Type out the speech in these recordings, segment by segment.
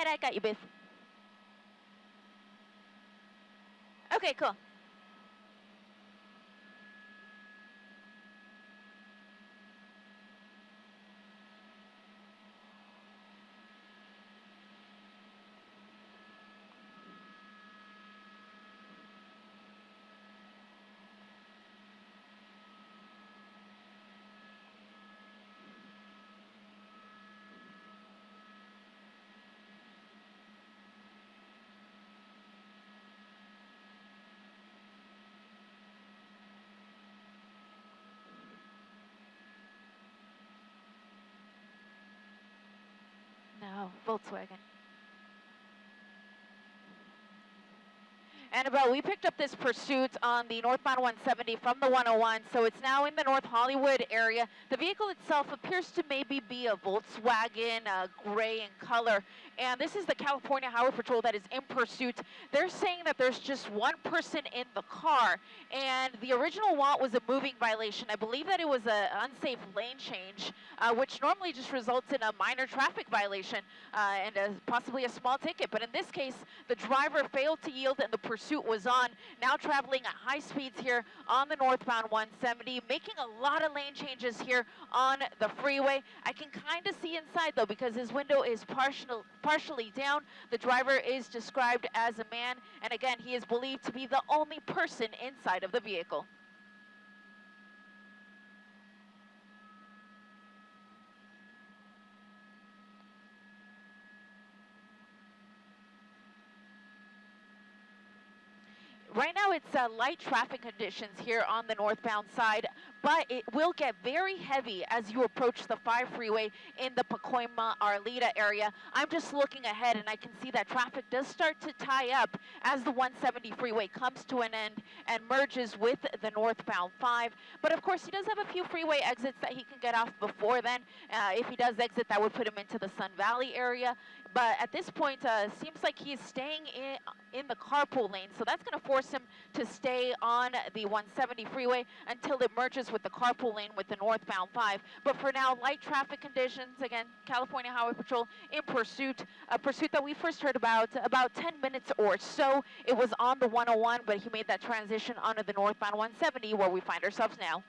ahead, I got you, Biff. Okay, cool. No, Volkswagen. Annabelle, we picked up this pursuit on the northbound 170 from the 101, so it's now in the North Hollywood area. The vehicle itself appears to maybe be a Volkswagen, gray in color, and this is the California Highway Patrol that is in pursuit. They're saying that there's just one person in the car, and the original want was a moving violation. I believe that it was an unsafe lane change, which normally just results in a minor traffic violation and possibly a small ticket. But in this case, the driver failed to yield and the pursuit was on, now traveling at high speeds here on the northbound 170, making a lot of lane changes here on the freeway. I can kind of see inside though because his window is partially down. The driver is described as a man, and again, he is believed to be the only person inside of the vehicle. Right now it's light traffic conditions here on the northbound side, but it will get very heavy as you approach the 5 freeway in the Pacoima Arleta area. I'm just looking ahead and I can see that traffic does start to tie up as the 170 freeway comes to an end and merges with the northbound 5. But of course he does have a few freeway exits that he can get off before then. If he does exit, that would put him into the Sun Valley area. But at this point, seems like he's staying in the carpool lane, so that's going to force him to stay on the 170 freeway until it merges with the carpool lane with the northbound 5. But for now, light traffic conditions. Again, California Highway Patrol in pursuit, a pursuit that we first heard about 10 minutes or so. It was on the 101, but he made that transition onto the northbound 170 where we find ourselves now.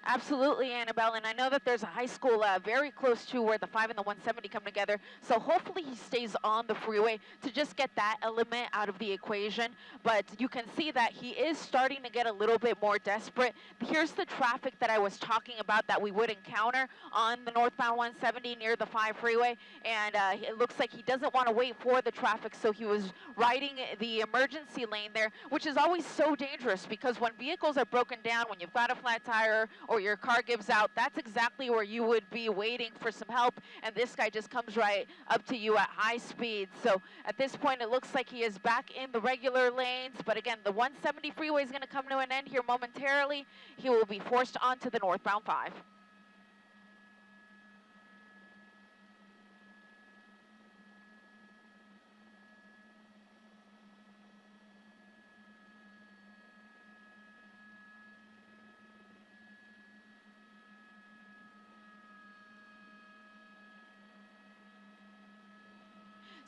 Absolutely, Annabelle, and I know that there's a high school very close to where the 5 and the 170 come together, so hopefully he stays on the freeway to just get that element out of the equation. But you can see that he is starting to get a little bit more desperate. Here's the traffic that I was talking about that we would encounter on the northbound 170 near the 5 freeway, and it looks like he doesn't want to wait for the traffic, so he was riding the emergency lane there, which is always so dangerous because when vehicles are broken down, when you've got a flat tire or your car gives out, that's exactly where you would be waiting for some help, and this guy just comes right up to you at high speed. So at this point it looks like he is back in the regular lanes, but again, the 170 freeway is going to come to an end here momentarily. He will be forced onto the northbound 5.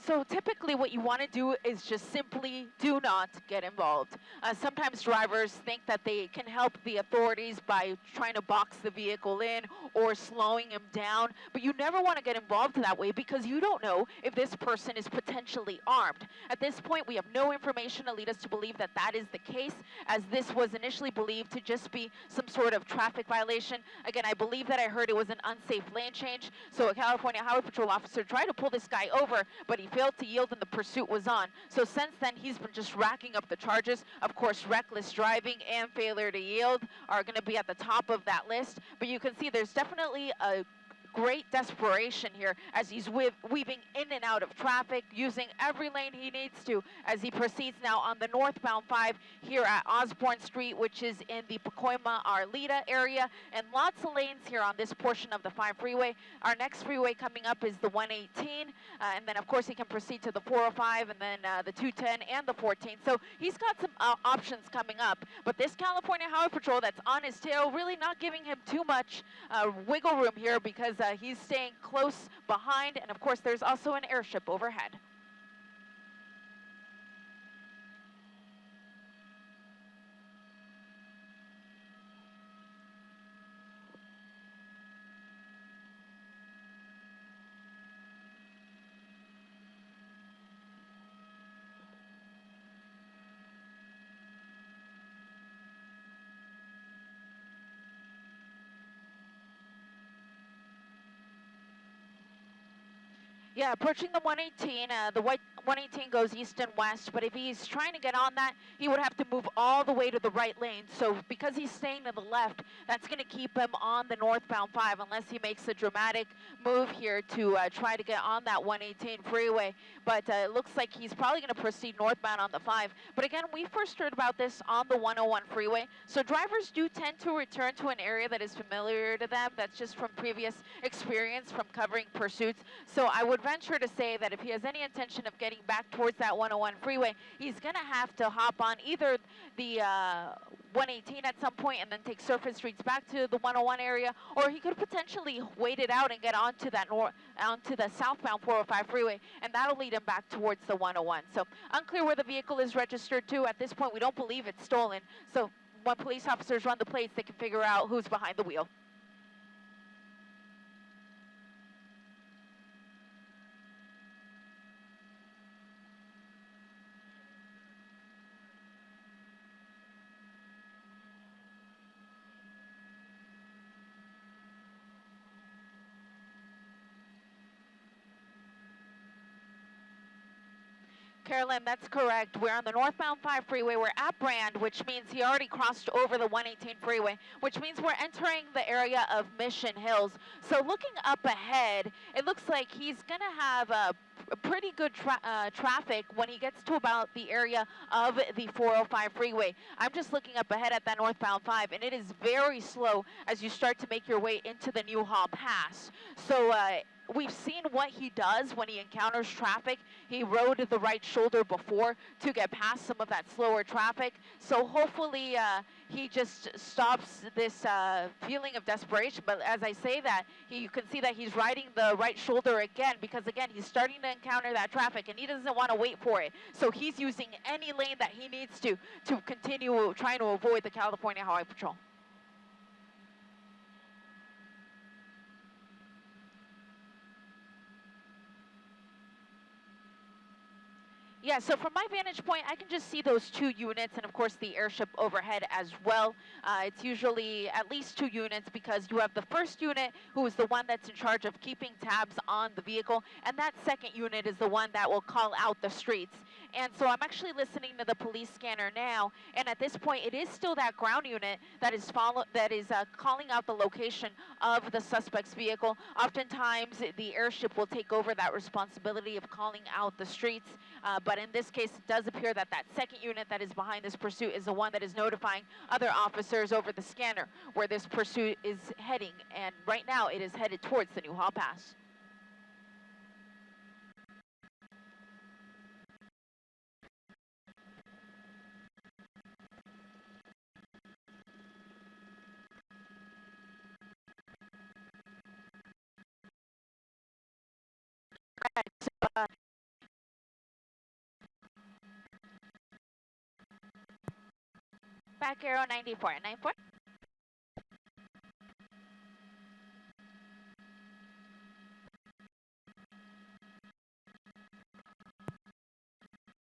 So typically what you want to do is just simply do not get involved. Sometimes drivers think that they can help the authorities by trying to box the vehicle in or slowing him down, but you never want to get involved that way because you don't know if this person is potentially armed. At this point, we have no information to lead us to believe that that is the case, as this was initially believed to just be some sort of traffic violation. Again, I believe that I heard it was an unsafe lane change, so a California Highway Patrol officer tried to pull this guy over, but he failed to yield and the pursuit was on. So since then, he's been just racking up the charges. Of course, reckless driving and failure to yield are going to be at the top of that list. But you can see there's definitely a great desperation here as he's weaving in and out of traffic, using every lane he needs to as he proceeds now on the northbound 5 here at Osborne Street, which is in the Pacoima Arleta area, and lots of lanes here on this portion of the 5 freeway. Our next freeway coming up is the 118, and then of course he can proceed to the 405 and then the 210 and the 14. So he's got some options coming up, but this California Highway Patrol that's on his tail really not giving him too much wiggle room here, because he's staying close behind, and of course there's also an airship overhead. Yeah, approaching the 118, the white 118 goes east and west, but if he's trying to get on that, he would have to move all the way to the right lane. So because he's staying to the left, that's going to keep him on the northbound 5 unless he makes a dramatic move here to try to get on that 118 freeway. But it looks like he's probably going to proceed northbound on the 5. But again, we first heard about this on the 101 freeway. So drivers do tend to return to an area that is familiar to them. That's just from previous experience from covering pursuits. So I would venture to say that if he has any intention of getting back towards that 101 freeway, he's going to have to hop on either the 118 at some point and then take surface streets back to the 101 area, or he could potentially wait it out and get onto that onto the southbound 405 freeway, and that'll lead him back towards the 101. So unclear where the vehicle is registered to. At this point, we don't believe it's stolen. So when police officers run the plates, they can figure out who's behind the wheel. Carolyn, that's correct. We're on the northbound 5 freeway. We're at Brand, which means he already crossed over the 118 freeway, which means we're entering the area of Mission Hills. So looking up ahead, it looks like he's going to have a pretty good traffic when he gets to about the area of the 405 freeway. I'm just looking up ahead at that northbound 5, and it is very slow as you start to make your way into the Newhall Pass. So we've seen what he does when he encounters traffic. He rode the right shoulder before to get past some of that slower traffic. So hopefully he just stops this feeling of desperation. But as I say that, you can see that he's riding the right shoulder again, because again, he's starting to encounter that traffic and he doesn't want to wait for it. So he's using any lane that he needs to continue trying to avoid the California Highway Patrol. Yeah, so from my vantage point, I can just see those 2 units and, of course, the airship overhead as well. It's usually at least 2 units, because you have the first unit, who is the one that's in charge of keeping tabs on the vehicle, and that second unit is the one that will call out the streets. And so I'm actually listening to the police scanner now, and at this point, it is still that ground unit that is calling out the location of the suspect's vehicle. Oftentimes, the airship will take over that responsibility of calling out the streets, but in this case, it does appear that that second unit that is behind this pursuit is the one that is notifying other officers over the scanner where this pursuit is heading, and right now it is headed towards the Newhall Pass. So, back arrow 94, 94.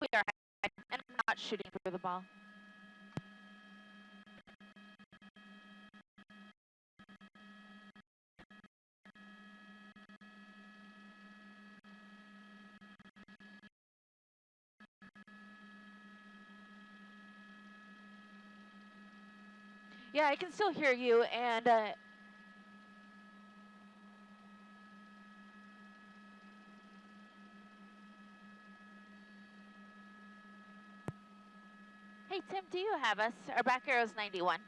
We are, and I'm not shooting through the ball. Yeah, I can still hear you, and Tim, do you have us? Our back arrow is 91.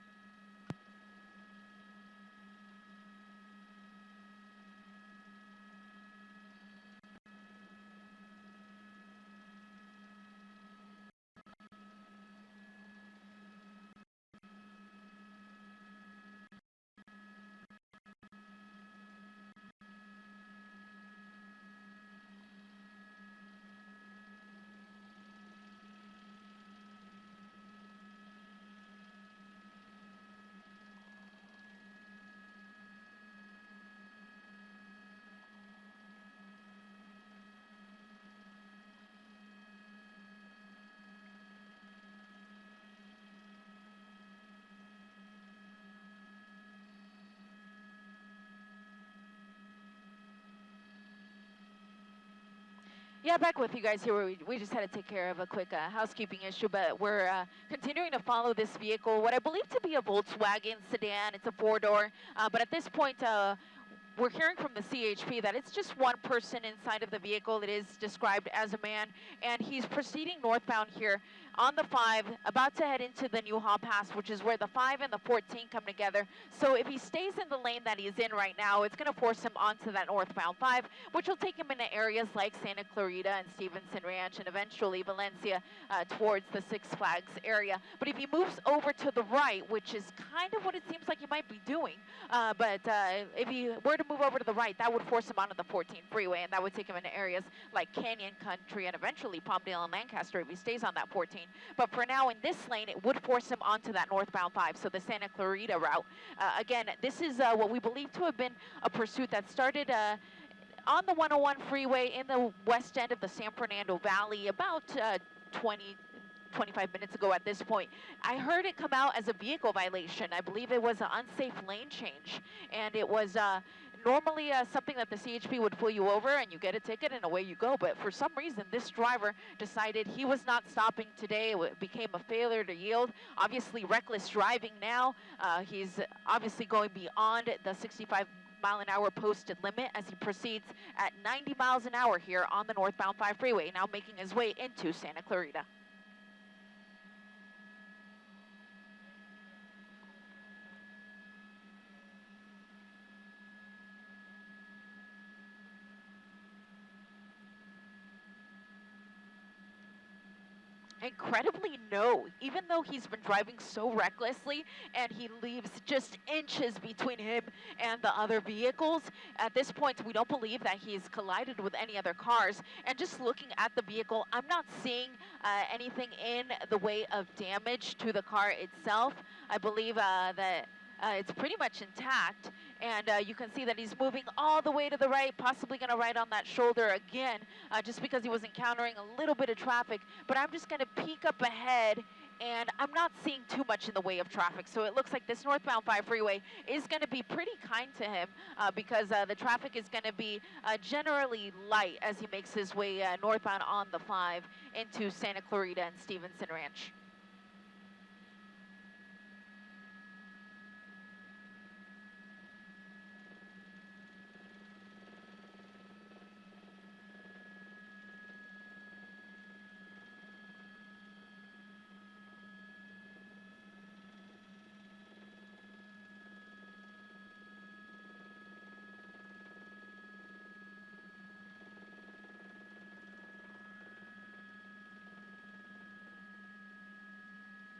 Yeah, back with you guys here. We just had to take care of a quick housekeeping issue, but we're continuing to follow this vehicle, what I believe to be a Volkswagen sedan. It's a four-door, but at this point, we're hearing from the CHP that it's just one person inside of the vehicle. It is described as a man, and he's proceeding northbound here on the 5, about to head into the New Hall Pass, which is where the 5 and the 14 come together. So if he stays in the lane that he's in right now, it's going to force him onto that northbound 5, which will take him into areas like Santa Clarita and Stevenson Ranch, and eventually Valencia towards the Six Flags area. But if he moves over to the right, which is kind of what it seems like he might be doing, but if he were to move over to the right, that would force him onto the 14 freeway, and that would take him into areas like Canyon Country and eventually Palmdale and Lancaster if he stays on that 14. But for now, in this lane, it would force him onto that northbound 5, so the Santa Clarita route. Again, this is what we believe to have been a pursuit that started on the 101 freeway in the west end of the San Fernando Valley about 25 minutes ago at this point. I heard it come out as a vehicle violation. I believe it was an unsafe lane change, and it was normally something that the CHP would pull you over and you get a ticket and away you go. But for some reason, this driver decided he was not stopping today. It became a failure to yield. Obviously, reckless driving now. He's obviously going beyond the 65-mile-an-hour posted limit as he proceeds at 90 miles an hour here on the northbound 5 freeway, now making his way into Santa Clarita. Incredibly, no. Even though he's been driving so recklessly and he leaves just inches between him and the other vehicles, at this point we don't believe that he's collided with any other cars. And just looking at the vehicle, I'm not seeing anything in the way of damage to the car itself. I believe that it's pretty much intact, and you can see that he's moving all the way to the right, possibly going to ride on that shoulder again, just because he was encountering a little bit of traffic. But I'm just going to peek up ahead, and I'm not seeing too much in the way of traffic. So it looks like this northbound 5 freeway is going to be pretty kind to him, because the traffic is going to be generally light as he makes his way northbound on the 5 into Santa Clarita and Stevenson Ranch.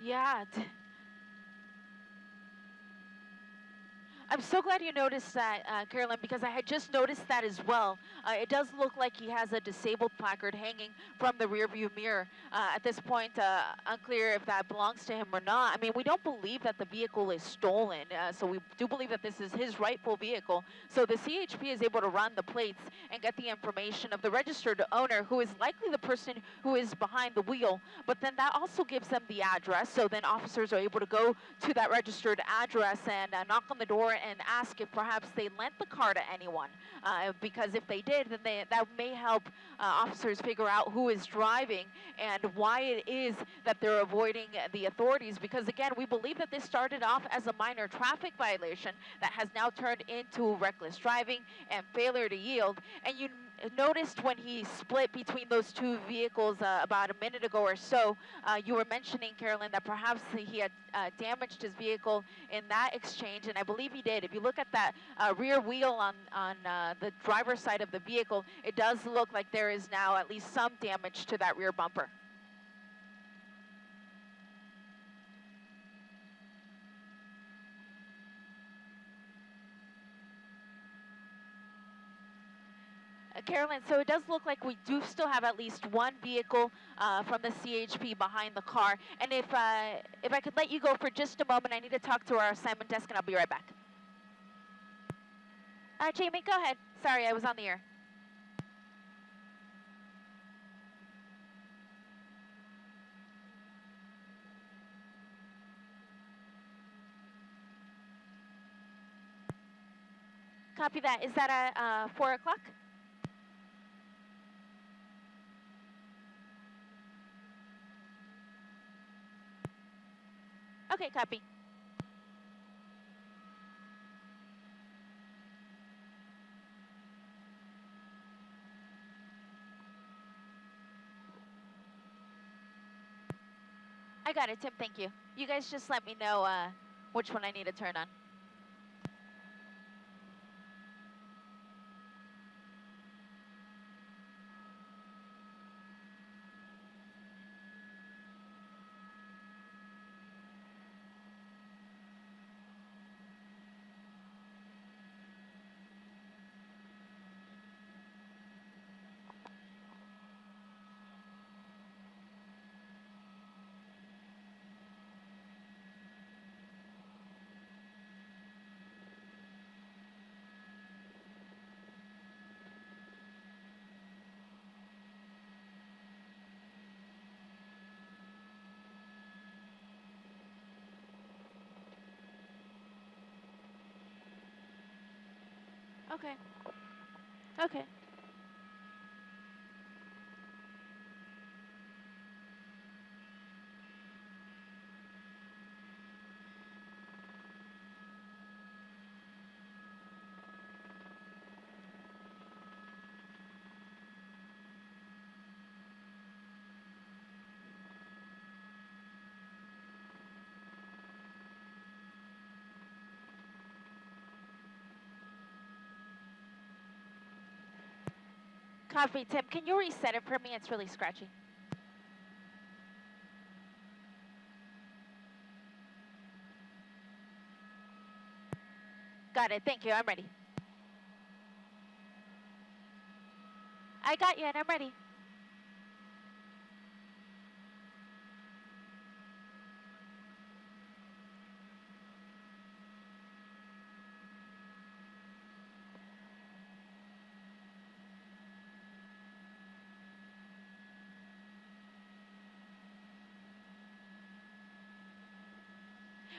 Yeah. I'm so glad you noticed that, Carolyn, because I had just noticed that as well. It does look like he has a disabled placard hanging from the rearview mirror. At this point, unclear if that belongs to him or not. I mean, we don't believe that the vehicle is stolen, so we do believe that this is his rightful vehicle. So the CHP is able to run the plates and get the information of the registered owner, who is likely the person who is behind the wheel. But then that also gives them the address, so then officers are able to go to that registered address and knock on the door and ask if perhaps they lent the car to anyone, because if they did, then that may help officers figure out who is driving and why it is that they're avoiding the authorities, because again, we believe that this started off as a minor traffic violation that has now turned into reckless driving and failure to yield. And you noticed when he split between those two vehicles about a minute ago or so. You were mentioning, Carolyn, that perhaps he had damaged his vehicle in that exchange, and I believe he did. If you look at that rear wheel on the driver's side of the vehicle, it does look like there is now at least some damage to that rear bumper. Carolyn, so it does look like we do still have at least one vehicle from the CHP behind the car. And if I could let you go for just a moment, I need to talk to our assignment desk, and I'll be right back. Jamie, go ahead. Sorry, I was on the air. Copy that. Is that at 4 o'clock? Okay, copy. I got it, Tim. Thank you. You guys just let me know which one I need to turn on. Okay. Okay. Copy, Tim. Can you reset it for me? It's really scratchy. Got it. Thank you. I'm ready. I got you, and I'm ready.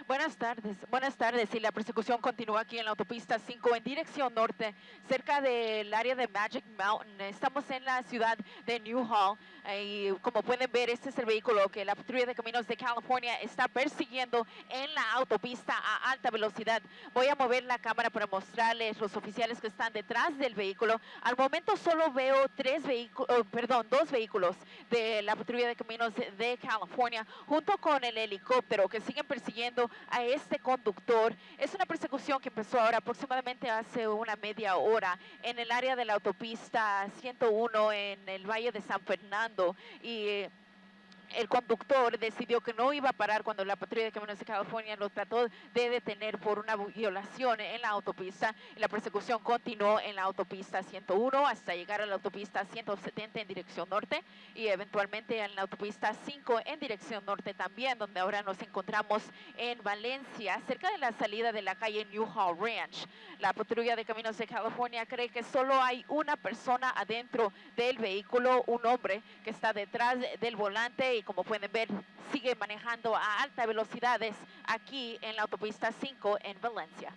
Buenas tardes. Y la persecución continúa aquí en la autopista 5 en dirección norte, cerca del área de Magic Mountain. Estamos en la ciudad de Newhall y como pueden ver, este es el vehículo que la patrulla de caminos de California está persiguiendo en la autopista a alta velocidad. Voy a mover la cámara para mostrarles los oficiales que están detrás del vehículo. Al momento solo veo dos vehículos de la patrulla de caminos de California junto con el helicóptero que siguen persiguiendo a este conductor. Es una persecución que empezó ahora aproximadamente hace una media hora en el área de la autopista 101 en el Valle de San Fernando y el conductor decidió que no iba a parar cuando la patrulla de caminos de California lo trató de detener por una violación en la autopista. La persecución continuó en la autopista 101 hasta llegar a la autopista 170 en dirección norte y eventualmente en la autopista 5 en dirección norte también, donde ahora nos encontramos en Valencia, cerca de la salida de la calle Newhall Ranch. La patrulla de caminos de California cree que solo hay una persona adentro del vehículo, un hombre que está detrás del volante y como pueden ver sigue manejando a altas velocidades aquí en la autopista 5 en Valencia.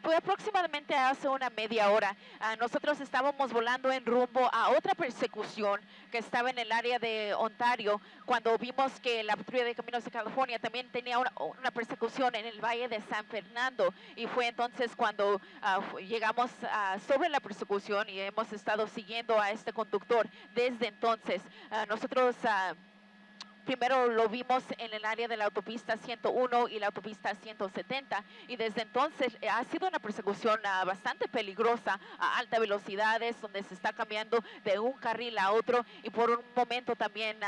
Fue aproximadamente hace una media hora. Nosotros estábamos volando en rumbo a otra persecución que estaba en el área de Ontario, cuando vimos que la patrulla de caminos de California también tenía una persecución en el Valle de San Fernando, y fue entonces cuando llegamos sobre la persecución y hemos estado siguiendo a este conductor desde entonces. Nosotros primero lo vimos en el área de la autopista 101 y la autopista 170, y desde entonces ha sido una persecución bastante peligrosa a altas velocidades, donde se está cambiando de un carril a otro, y por un momento también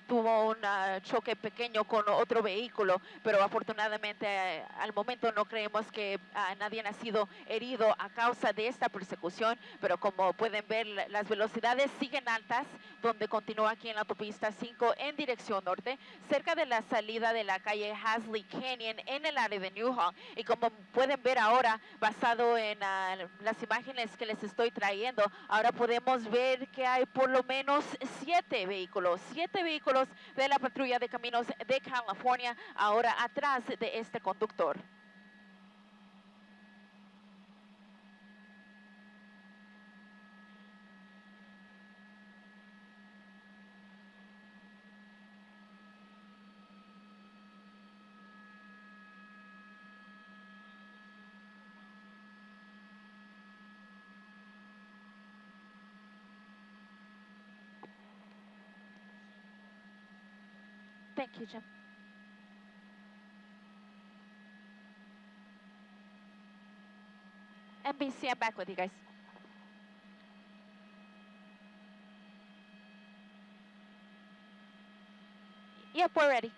tuvo un choque pequeño con otro vehículo, pero afortunadamente al momento no creemos que nadie ha sido herido a causa de esta persecución, pero como pueden ver, las velocidades siguen altas, donde continúa aquí en la autopista 5 en dirección norte, cerca de la salida de la calle Hasley Canyon en el área de Newhall. Y como pueden ver ahora, basado en las imágenes que les estoy trayendo, ahora podemos ver que hay por lo menos 7 vehículos de la patrulla de caminos de California ahora atrás de este conductor. Thank you, Jim. NBC, I'm back with you guys. Yep, we're ready.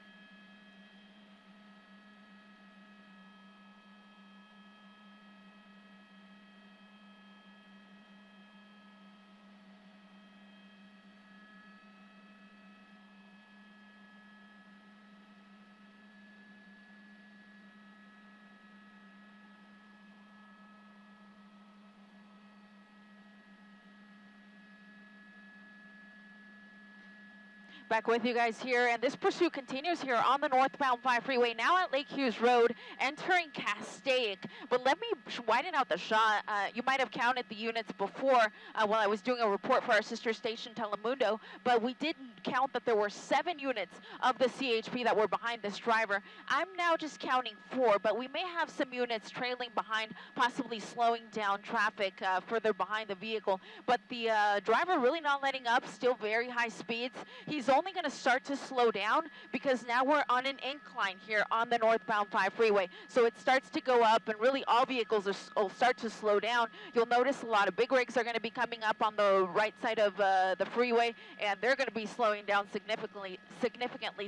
Back with you guys here, and this pursuit continues here on the northbound 5 freeway, now at Lake Hughes Road, entering Castaic. But let me widen out the shot. You might have counted the units before while I was doing a report for our sister station Telemundo, but we didn't count that there were 7 units of the CHP that were behind this driver. I'm now just counting 4, but we may have some units trailing behind, possibly slowing down traffic further behind the vehicle. But the driver really not letting up, still very high speeds. He's only going to start to slow down because now we're on an incline here on the northbound 5 freeway. So it starts to go up, and really all vehicles will start to slow down. You'll notice a lot of big rigs are going to be coming up on the right side of the freeway, and they're going to be slowing down significantly.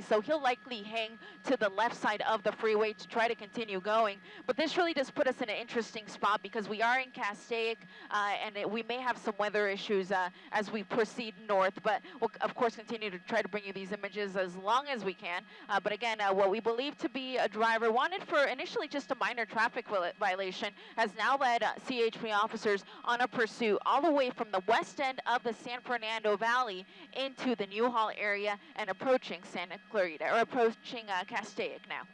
So he'll likely hang to the left side of the freeway to try to continue going. But this really does put us in an interesting spot because we are in Castaic, and we may have some weather issues as we proceed north. But we'll, of course, continue to try to bring you these images as long as we can. But again, what we believe to be a driver wanted for initially just a minor traffic violation has now led CHP officers on a pursuit all the way from the west end of the San Fernando Valley into the Newhall area and approaching Santa Clarita, or approaching Castaic now.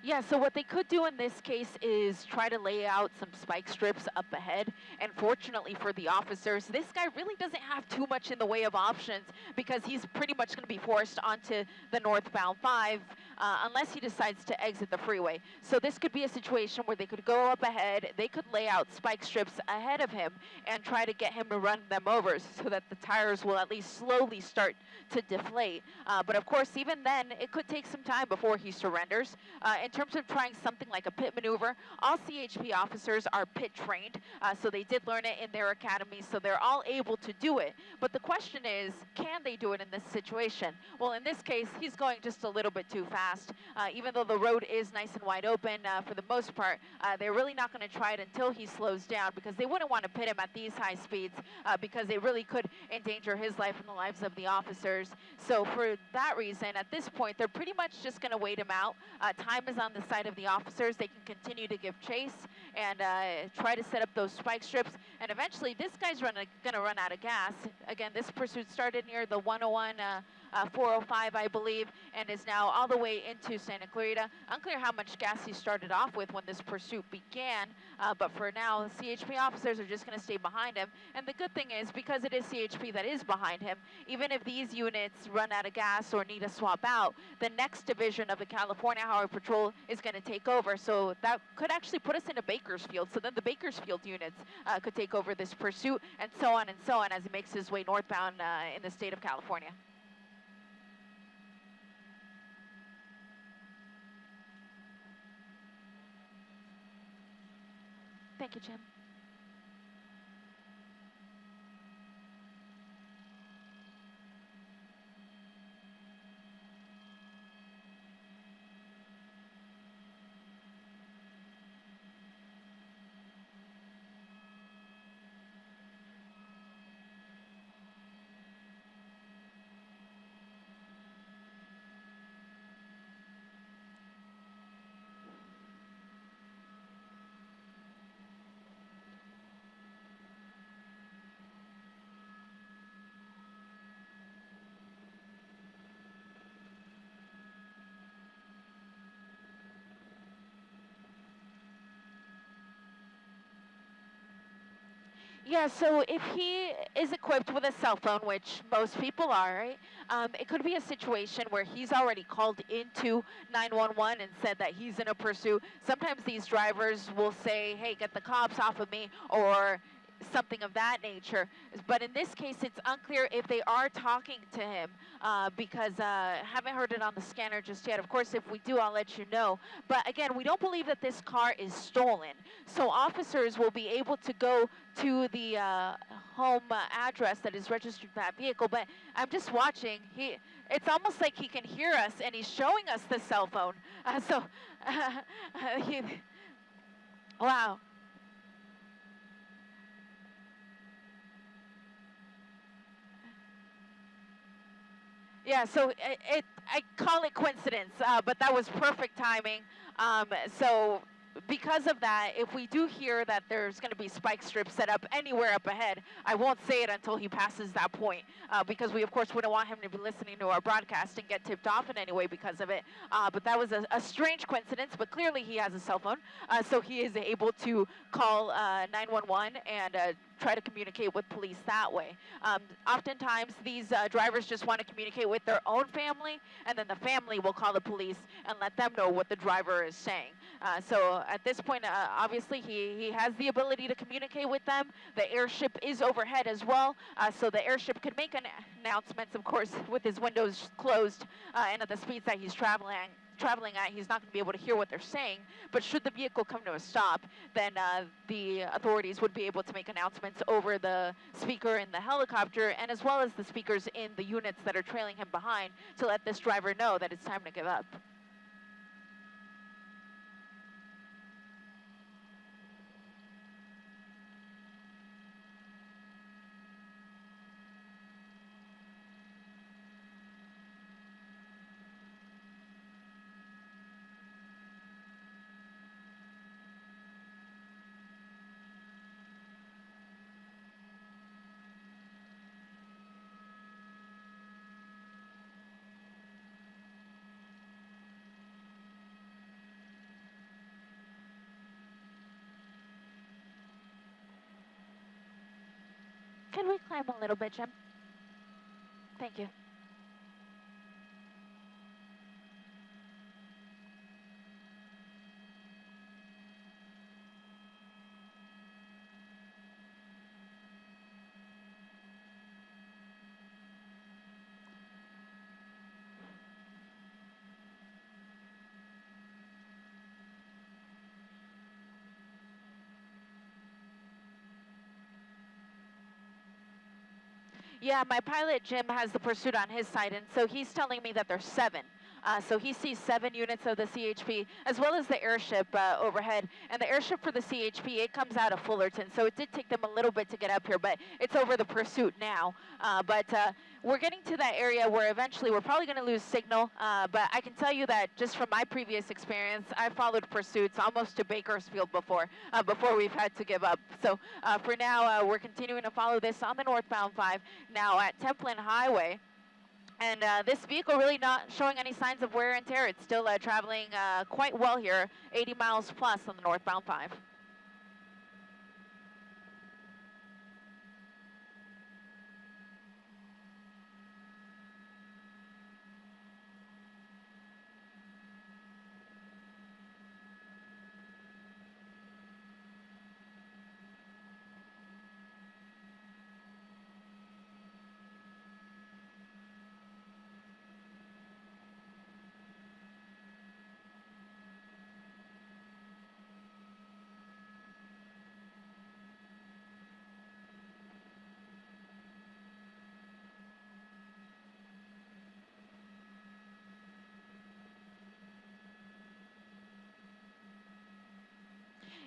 Yeah, so what they could do in this case is try to lay out some spike strips up ahead. And fortunately for the officers, this guy really doesn't have too much in the way of options because he's pretty much going to be forced onto the northbound 5 unless he decides to exit the freeway. So this could be a situation where they could go up ahead, they could lay out spike strips ahead of him and try to get him to run them over so that the tires will at least slowly start to deflate. But of course, even then, it could take some time before he surrenders. In terms of trying something like a pit maneuver, all CHP officers are pit trained, so they did learn it in their academy, so they're all able to do it. But the question is, can they do it in this situation? Well, in this case, he's going just a little bit too fast. fast. Even though the road is nice and wide open for the most part, they're really not going to try it until he slows down, because they wouldn't want to pit him at these high speeds because they really could endanger his life and the lives of the officers. So for that reason, at this point, they're pretty much just going to wait him out. Time is on the side of the officers. They can continue to give chase and try to set up those spike strips. And eventually, this guy's going to run out of gas. Again, this pursuit started near the 101, 405, I believe, and is now all the way into Santa Clarita. Unclear how much gas he started off with when this pursuit began, but for now, CHP officers are just going to stay behind him. And the good thing is, because it is CHP that is behind him, even if these units run out of gas or need to swap out, the next division of the California Highway Patrol is going to take over. So that could actually put us into Bakersfield. So then the Bakersfield units could take over this pursuit, and so on as he makes his way northbound in the state of California. Thank you, Jim. Yeah, so if he is equipped with a cell phone, which most people are, right, it could be a situation where he's already called into 911 and said that he's in a pursuit. Sometimes these drivers will say, hey, get the cops off of me, or something of that nature. But in this case, it's unclear if they are talking to him because haven't heard it on the scanner just yet. Of course, if we do, I'll let you know. But again, we don't believe that this car is stolen. So officers will be able to go to the home address that is registered to that vehicle. But I'm just watching. It's almost like he can hear us, and he's showing us the cell phone. Wow. Yeah, so I call it coincidence, but that was perfect timing. So because of that, if we do hear that there's going to be spike strips set up anywhere up ahead, I won't say it until he passes that point, because we, of course, wouldn't want him to be listening to our broadcast and get tipped off in any way because of it. But that was a strange coincidence, but clearly he has a cell phone, so he is able to call 911 and try to communicate with police that way. Oftentimes, these drivers just want to communicate with their own family, and then the family will call the police and let them know what the driver is saying. So at this point, obviously, he has the ability to communicate with them. The airship is overhead as well, so the airship could make announcements, of course, with his windows closed and at the speeds that he's traveling at, he's not going to be able to hear what they're saying. But should the vehicle come to a stop, then the authorities would be able to make announcements over the speaker in the helicopter, and as well as the speakers in the units that are trailing him behind, to let this driver know that it's time to give up. Can we climb a little bit, Jim? Thank you. Yeah, my pilot, Jim, has the pursuit on his side, and so he's telling me that there's 7. So he sees 7 units of the CHP, as well as the airship overhead. And the airship for the CHP, it comes out of Fullerton, so it did take them a little bit to get up here, but it's over the pursuit now. But we're getting to that area where eventually we're probably going to lose signal, but I can tell you that just from my previous experience, I followed pursuits almost to Bakersfield before we've had to give up. So for now, we're continuing to follow this on the northbound 5, now at Templin Highway. And this vehicle really not showing any signs of wear and tear. It's still traveling quite well here, 80 miles plus on the northbound 5.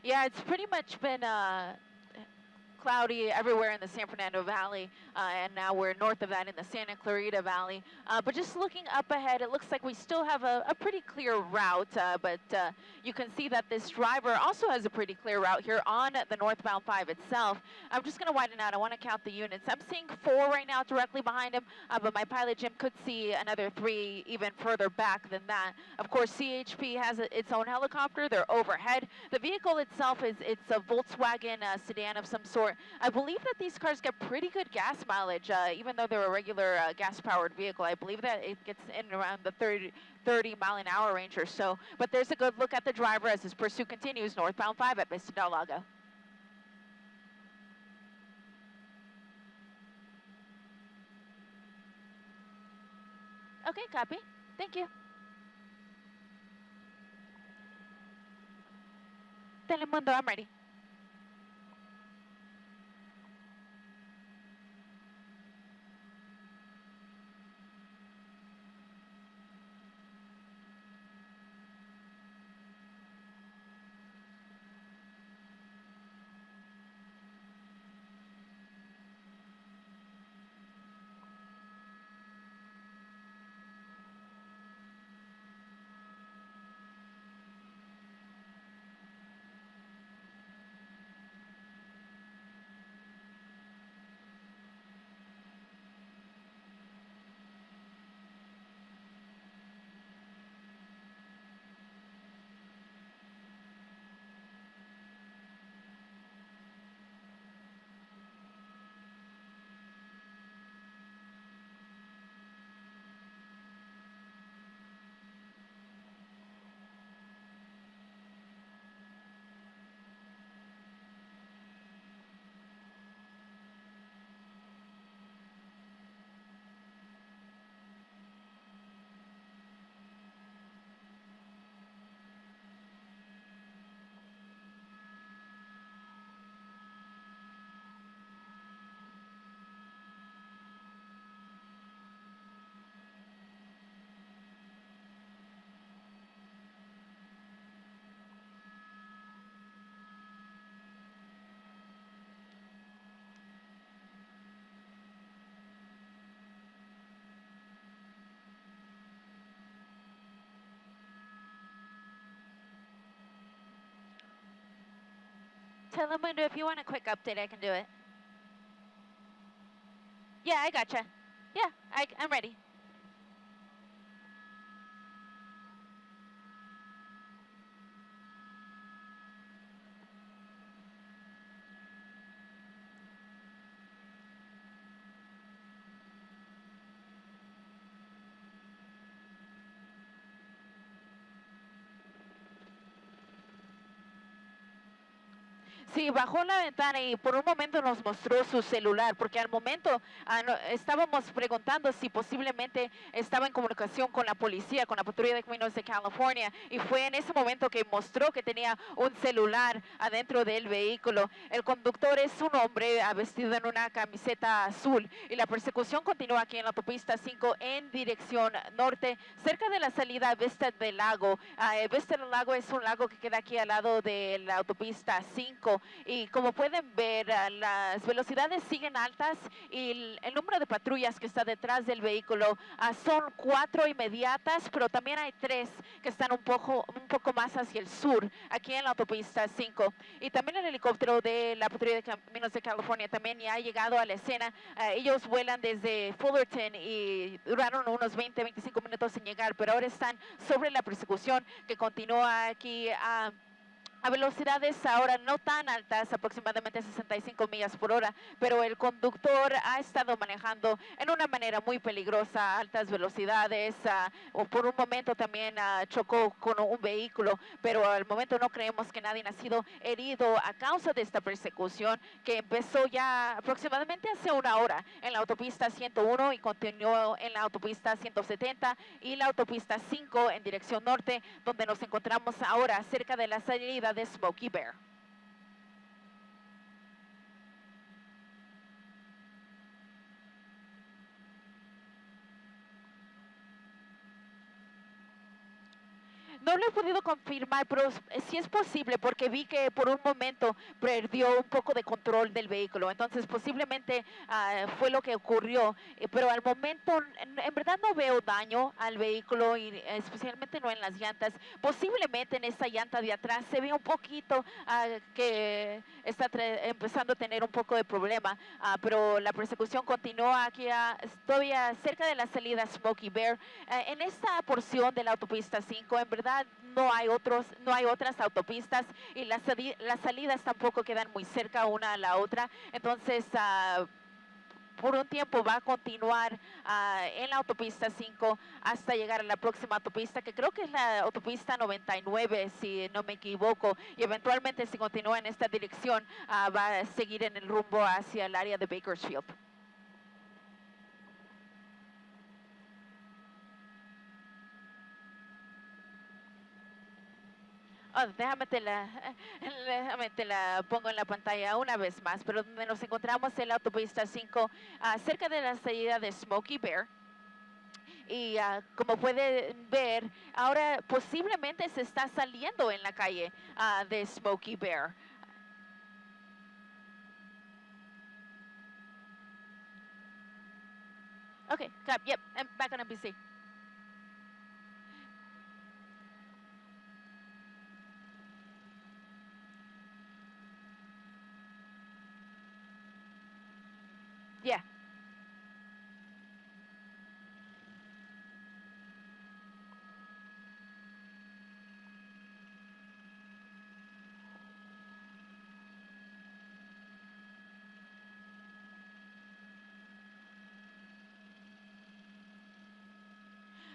Yeah, it's pretty much been cloudy everywhere in the San Fernando Valley, and now we're north of that in the Santa Clarita Valley. But just looking up ahead, it looks like we still have a pretty clear route, but you can see that this driver also has a pretty clear route here on the northbound 5 itself. I'm just going to widen out. I want to count the units. I'm seeing 4 right now directly behind him, but my pilot Jim could see another 3 even further back than that. Of course, CHP has its own helicopter. They're overhead. The vehicle itself it's a Volkswagen sedan of some sort. I believe that these cars get pretty good gas mileage, even though they're a regular gas-powered vehicle. I believe that it gets in around the 30 mile an hour range or so. But there's a good look at the driver as his pursuit continues northbound 5 at Vista del Lago. Okay, copy. Thank you. Telemundo, I'm ready. Telemundo, if you want a quick update, I can do it. Yeah, I gotcha. Yeah, I'm ready. Sí, bajó la ventana y por un momento nos mostró su celular, porque al momento estábamos preguntando si posiblemente estaba en comunicación con la policía, con la patrulla de caminos de California, y fue en ese momento que mostró que tenía un celular adentro del vehículo. El conductor es un hombre vestido en una camiseta azul y la persecución continúa aquí en la autopista 5 en dirección norte, cerca de la salida Vista del Lago. Vista del Lago es un lago que queda aquí al lado de la autopista 5 y como pueden ver, las velocidades siguen altas y el número de patrullas que está detrás del vehículo son 4 inmediatas, pero también hay 3 que están un poco más hacia el sur, aquí en la autopista 5. Y también el helicóptero de la patrulla de caminos de California también ya ha llegado a la escena. Ellos vuelan desde Fullerton y duraron unos 20-25 minutos en llegar, pero ahora están sobre la persecución que continúa aquí a velocidades ahora no tan altas, aproximadamente 65 millas por hora, pero el conductor ha estado manejando en una manera muy peligrosa a altas velocidades, o por un momento también chocó con un vehículo, pero al momento no creemos que nadie ha sido herido a causa de esta persecución que empezó ya aproximadamente hace una hora en la autopista 101 y continuó en la autopista 170 y la autopista 5 en dirección norte, donde nos encontramos ahora cerca de la salida de Smokey Bear. No lo he podido confirmar, pero sí es posible porque vi que por un momento perdió un poco de control del vehículo. Entonces posiblemente fue lo que ocurrió. Pero al momento en verdad no veo daño al vehículo y especialmente no en las llantas. Posiblemente en esa llanta de atrás se ve un poquito que está empezando a tener un poco de problema. Pero la persecución continúa aquí todavía cerca de la salida Smokey Bear. En esta porción de la autopista 5, en verdad no hay otras autopistas y las salidas tampoco quedan muy cerca una a la otra. Entonces, por un tiempo va a continuar en la autopista 5 hasta llegar a la próxima autopista, que creo que es la autopista 99, si no me equivoco, y eventualmente si continúa en esta dirección va a seguir en el rumbo hacia el área de Bakersfield. Oh, déjame te la pongo en la pantalla una vez más, pero donde nos encontramos en la autopista 5, cerca de la salida de Smokey Bear. Y como pueden ver, ahora posiblemente se está saliendo en la calle de Smokey Bear. Okay, yep, I'm back on NBC. Yeah.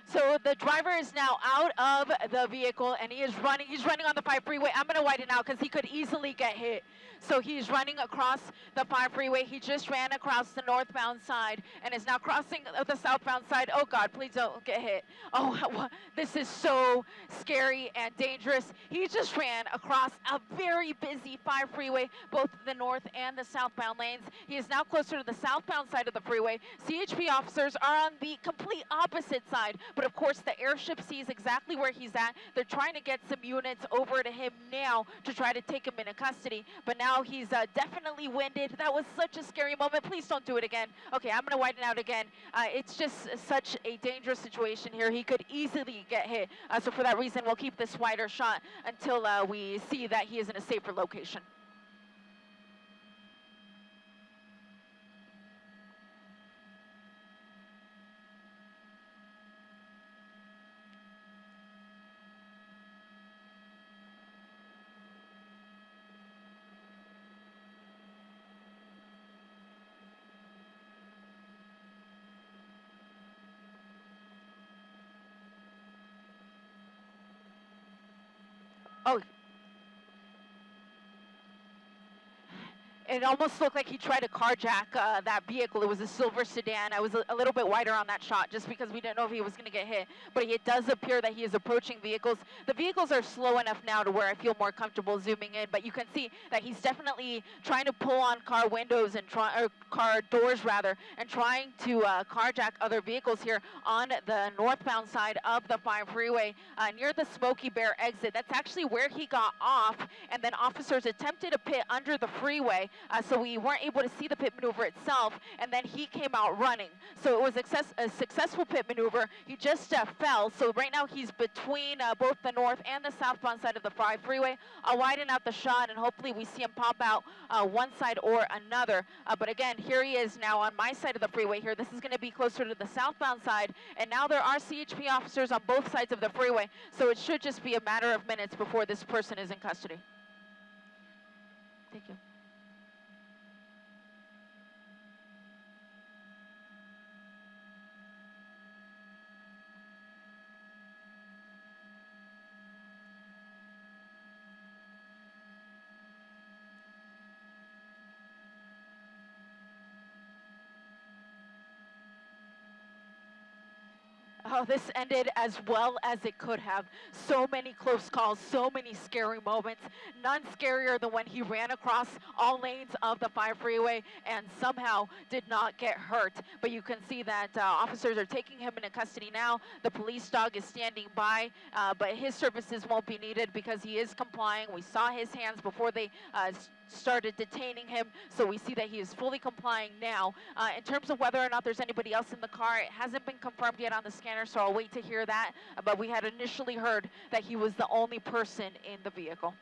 So the driver is now out of the vehicle and he is running. He's running on the 5 freeway. I'm going to widen out because he could easily get hit. So he's running across the 5 freeway. He just ran across the northbound side and is now crossing the southbound side. Oh God, please don't get hit. Oh, this is so scary and dangerous. He just ran across a very busy 5 freeway, both the north and the southbound lanes. He is now closer to the southbound side of the freeway. CHP officers are on the complete opposite side, but of course the airship sees exactly where he's at. They're trying to get some units over to him now to try to take him into custody, but now he's definitely winded. That was such a scary moment. Please don't do it again. Okay, I'm going to widen out again. It's just such a dangerous situation here. He could easily get hit. So for that reason, we'll keep this wider shot until we see that he is in a safer location. Oh, It almost looked like he tried to carjack that vehicle. It was a silver sedan. I was a little bit wider on that shot just because we didn't know if he was going to get hit. But it does appear that he is approaching vehicles. The vehicles are slow enough now to where I feel more comfortable zooming in. But you can see that he's definitely trying to pull on car windows and car doors rather, and trying to carjack other vehicles here on the northbound side of the 5 freeway near the Smoky Bear exit. That's actually where he got off, and then officers attempted to pit under the freeway. So we weren't able to see the pit maneuver itself, and then he came out running. So it was a successful pit maneuver. He just fell. So right now he's between both the north and the southbound side of the 5 freeway. I'll widen out the shot, and hopefully we see him pop out one side or another. But again, here he is now on my side of the freeway here. This is going to be closer to the southbound side, and now there are CHP officers on both sides of the freeway. So it should just be a matter of minutes before this person is in custody. Thank you. Oh, this ended as well as it could have. So many close calls, so many scary moments. None scarier than when he ran across all lanes of the 5 freeway and somehow did not get hurt. But you can see that officers are taking him into custody now. The police dog is standing by, but his services won't be needed because he is complying. We saw his hands before they started detaining him, so we see that he is fully complying now. In terms of whether or not there's anybody else in the car, it hasn't been confirmed yet on the scanner, so I'll wait to hear that. But we had initially heard that he was the only person in the vehicle.